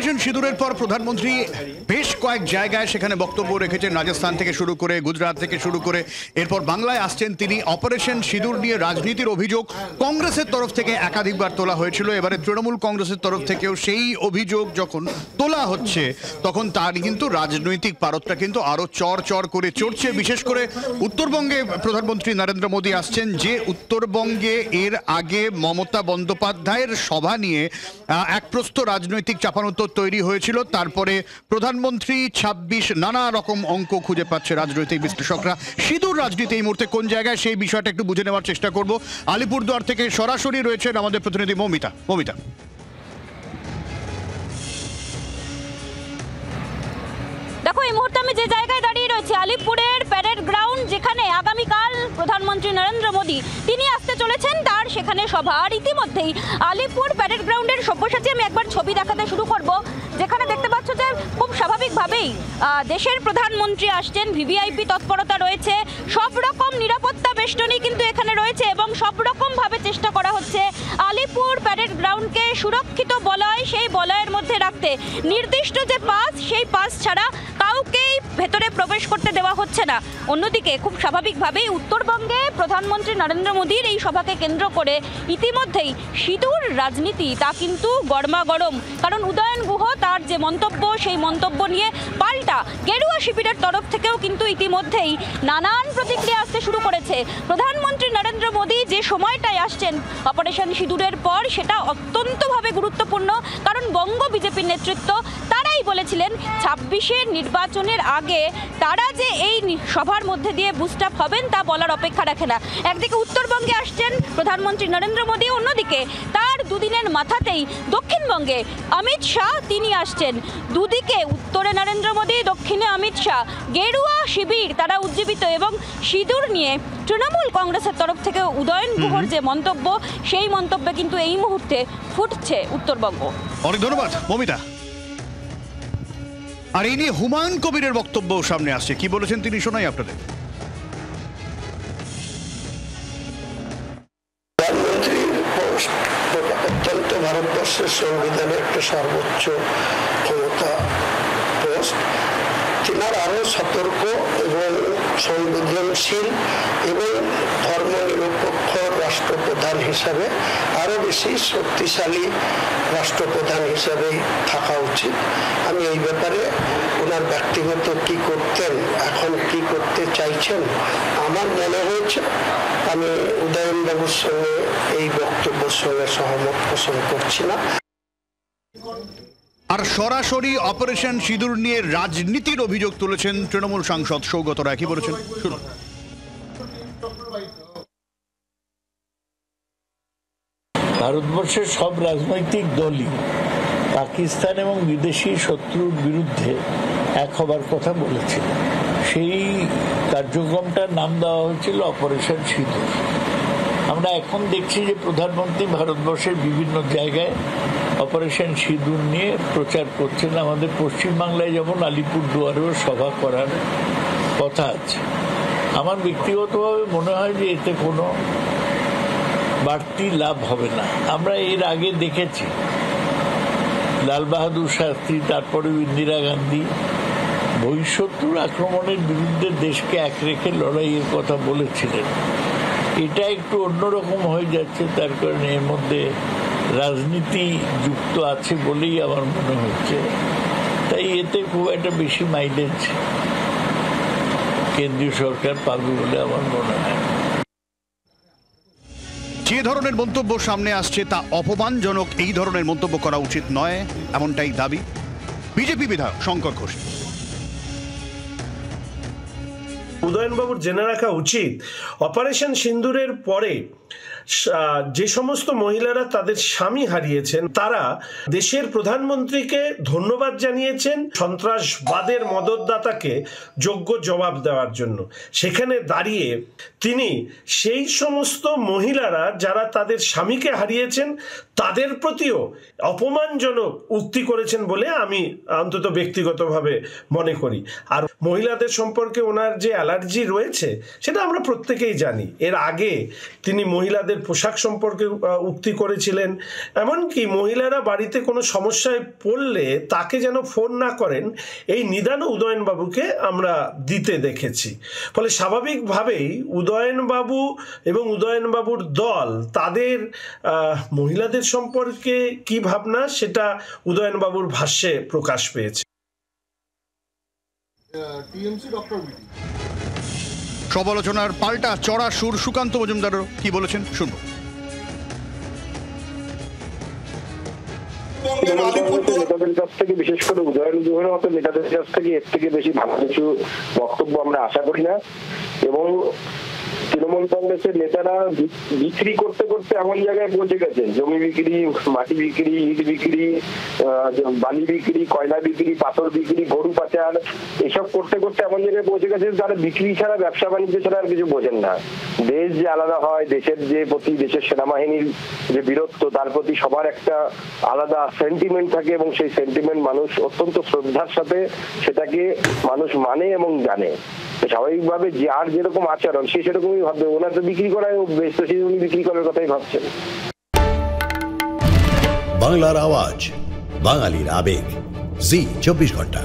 Operation সিঁদুরের পর প্রধানমন্ত্রী বেশ কয়েক জায়গায় সেখানে বক্তব্য রেখেছেন, রাজস্থান থেকে শুরু করে গুজরাট থেকে শুরু করে এরপর বাংলায় আসছেন তিনি। অপারেশন সিঁদুর নিয়ে রাজনীতির অভিযোগ কংগ্রেসের তরফ থেকে একাধিকবার তোলা হয়েছিল, এবারে তৃণমূল কংগ্রেসের তরফ থেকেও সেই অভিযোগ যখন তোলা হচ্ছে তখন তার কিন্তু রাজনৈতিক পারদটা কিন্তু আরো চড় করে চড়ছে। বিশেষ করে উত্তরবঙ্গে প্রধানমন্ত্রী নরেন্দ্র মোদী আসছেন, যে উত্তরবঙ্গে এর আগে মমতা বন্দ্যোপাধ্যায়ের সভা নিয়ে এক প্রস্থ রাজনৈতিক চাপানোত্তর তৈরি হয়েছিল। তারপরে প্রধানমন্ত্রী 26 নানা রকম অঙ্ক খুঁজে পাচ্ছে রাজনৈতিক বিশ্লেষকরা। সিঁদুর রাজনীতি এই মুহূর্তে কোন জায়গায় সেই বিষয়টা একটু বুঝে নেওয়ার চেষ্টা করব। আলিপুরদুয়ার থেকে সরাসরি রয়েছেন আমাদের প্রতিনিধি মৌমিতা। দেখো, এই মুহূর্তে আমি যে জায়গায় দাঁড়িয়ে রয়েছি আলিপুরের প্যারেড গ্রাউন্ড, যেখানে আগামীকাল প্রধানমন্ত্রী নরেন্দ্র মোদী তিনি আসতে চলেছেন, তার সেখানে সভা। আর ইতিমধ্যেই আলিপুর প্যারেড গ্রাউন্ডের সব্যসাচী আমি একবার ছবি দেখাতে শুরু করব, যেখানে দেখতে পাচ্ছ যে খুব স্বাভাবিকভাবেই দেশের প্রধানমন্ত্রী আসছেন, ভিভিআইপি তৎপরতা রয়েছে, সব রকম নিরাপত্তা বেষ্টনী কিন্তু এখানে রয়েছে এবং সব রকমভাবে চেষ্টা করা হচ্ছে আলিপুর প্যারেড গ্রাউন্ডকে সুরক্ষিত বলয়, সেই বলয়ের মধ্যে রাখতে। নির্দিষ্ট যে পাস, সেই পাস ছাড়া কাউকেই ভেতরে প্রবেশ করতে দেওয়া হচ্ছে না। অন্যদিকে খুব স্বাভাবিকভাবেই উত্তরবঙ্গে প্রধানমন্ত্রী নরেন্দ্র মোদীর এই সভাকে কেন্দ্র করে ইতিমধ্যেই সিঁদুর রাজনীতি তা কিন্তু গরমাগরম। কারণ উদয়ন গুহ তার যে মন্তব্য, সেই মন্তব্য নিয়ে পাল্টা গেরুয়া শিবিরের তরফ থেকেও কিন্তু ইতিমধ্যেই নানান প্রতিক্রিয়া আসতে শুরু করেছে। প্রধানমন্ত্রী নরেন্দ্র মোদী যে সময়টায় আসছেন অপারেশন সিঁদুরের পর, সেটা অত্যন্তভাবে গুরুত্বপূর্ণ। কারণ বঙ্গ বিজেপির নেতৃত্ব তারাই বলেছিলেন 26-এর নির্বাচনের আগে তারা যে এই সভার মধ্যে দিয়ে বুস্ট আপ হবেন তা বলার অপেক্ষা রাখে না। একদিকে উত্তরবঙ্গে আসছেন প্রধানমন্ত্রী নরেন্দ্র মোদী, অন্যদিকে তার দুদিনের মাথাতেই দক্ষিণবঙ্গে অমিত শাহ তিনি আসছেন। দুদিকে উত্তরে নরেন্দ্র মোদী, দক্ষিণে অমিত শাহ। গেরুয়া শিবির তারা উজ্জীবিত এবং সিঁদুর নিয়ে তৃণমূল কংগ্রেসের তরফ থেকে উদয়ন গুহর যে মন্তব্য, সেই মন্তব্যে কিন্তু এই মুহূর্তে ফুটছে উত্তরবঙ্গ। অনেক ধন্যবাদ মৌমিতা। আর এই নিয়ে হুমায়ুন কবিরের বক্তব্য সামনে আসছে, কি বলেছেন তিনি শোনাই আপনাদের। অত্যন্ত ভারতবর্ষের সংবিধানের একটা সর্বোচ্চ ক্ষমতা পোস্ট। তিনার আরো সতর্ক এবং সংবেদনশীল এবং ধর্মনিরপেক্ষ রাষ্ট্রপ্রধান হিসাবে আরো বেশি শক্তিশালী রাষ্ট্রপ্রধান হিসাবে থাকা উচিত। আমি এই ব্যাপারে ওনার ব্যক্তিগত কি করতেন, এখন কি করতে চাইছেন, আমার মনে হয়েছে আমি উদয়নবাবুর সঙ্গে এই বক্তব্যের সঙ্গে সহমত পোষণ করছি না। আর সরাসরি অপারেশন সিঁদুর নিয়ে রাজনীতির অভিযোগ তুলেছেন তৃণমূল সাংসদ সৌগত রায়, কি বলেছেন শুনুন। ভারতবর্ষের সব রাজনৈতিক দলই পাকিস্তান এবং বিদেশি শত্রুর বিরুদ্ধে এক হবার কথা বলেছিল। সেই কার্যক্রমটার নাম দেওয়া হয়েছিল অপারেশন সিঁদুর। আমরা এখন দেখছি যে প্রধানমন্ত্রী ভারতবর্ষের বিভিন্ন জায়গায় অপারেশন সিঁদুর নিয়ে প্রচার করছেন। আমাদের পশ্চিমবাংলায় যেমন আলিপুরদুয়ারেও সভা করার কথা আছে। আমার ব্যক্তিগতভাবে মনে হয় যে এতে কোনো বাড়তি লাভ হবে না। আমরা এর আগে দেখেছি লাল বাহাদুর শাস্ত্রী, তারপরে ইন্দিরা গান্ধী বহিঃশত্রুর আক্রমণের বিরুদ্ধে দেশকে এক রেখে লড়াইয়ের কথা বলেছিলেন। এটা একটু অন্যরকম হয়ে যাচ্ছে, তার কারণে এর মধ্যে রাজনীতি যুক্ত আছে বলেই আমার মনে হচ্ছে। তাই এতে খুব একটা বেশি মাইলেজ কেন্দ্রীয় সরকার পাবে বলে আমার মনে হয়। যে ধরনের মন্তব্য সামনে আসছে তা অপমানজনক, এই ধরনের মন্তব্য করা উচিত নয়, এমনটাই দাবি বিজেপি বিধায়ক শঙ্কর ঘোষ। উদয়নবাবুর জেনে রাখা উচিত অপারেশন সিঁদুরের পরে যে সমস্ত মহিলারা তাদের স্বামী হারিয়েছেন তারা দেশের প্রধানমন্ত্রীকে ধন্যবাদ জানিয়েছেন সন্ত্রাসবাদের মদতদাতাকে যোগ্য জবাব দেওয়ার জন্য। সেখানে দাঁড়িয়ে তিনি সেই সমস্ত মহিলারা যারা তাদের স্বামীকে হারিয়েছেন তাদের প্রতিও অপমানজনক উক্তি করেছেন বলে আমি অন্তত ব্যক্তিগতভাবে মনে করি। আর মহিলাদের সম্পর্কে ওনার যে অ্যালার্জি রয়েছে সেটা আমরা প্রত্যেকেই জানি। এর আগে তিনি মহিলাদের মহিলাদের পোশাক সম্পর্কে উক্তি করেছিলেন, এমনকি মহিলারা বাড়িতে কোনো সমস্যায় পড়লে তাকে যেন ফোন না করেন এই নিদানও উদয়নবাবুকে আমরা দিতে দেখেছি। ফলে স্বাভাবিকভাবেই উদয়নবাবু এবং উদয়নবাবুর দল তাদের মহিলাদের সম্পর্কে কি ভাবনা সেটা উদয়নবাবুর ভাষ্যে প্রকাশ পেয়েছে। সমালোচনার পাল্টা চড়া সুর সুকান্ত মজুমদারও কি বলেছেন শুনবো। নেতাদের কাছ থেকে, বিশেষ করে উদয়ন গুহের মতো নেতাদের কাছ থেকে এর থেকে বেশি ভালো কিছু বক্তব্য আমরা আশা করি না। এবং তৃণমূল কংগ্রেসের নেতারা বিক্রি করতে করতে এমন জায়গায় পৌঁছে গেছে, জমি বিক্রি, মাটি বিক্রি, ইট বিক্রি, বালি বিক্রি, কয়লা বিক্রি, পাথর বিক্রি, গরু পাচার, এসব করতে করতে এমন জায়গায় পৌঁছে গেছে তারা বিক্রি ছাড়া, ব্যবসা বাণিজ্য ছাড়া আর কিছু বোঝেন না। দেশ যে আলাদা হয়, দেশের যে প্রতি, দেশের সেনাবাহিনীর যে বীরত্ব, তার প্রতি সবার একটা আলাদা সেন্টিমেন্ট থাকে এবং সেই সেন্টিমেন্ট মানুষ অত্যন্ত শ্রদ্ধার সাথে সেটাকে মানুষ মানে এবং জানে। স্বাভাবিকভাবে যে আর যেরকম আচরণ সে সেরকমই ভাববে। ওনার তো বিক্রি করায় অভ্যেস, তো সেই উনি বিক্রি করার কথাই ভাবছেন। বাংলার আওয়াজ, বাঙালির আবেগ, জি 24 ঘন্টা।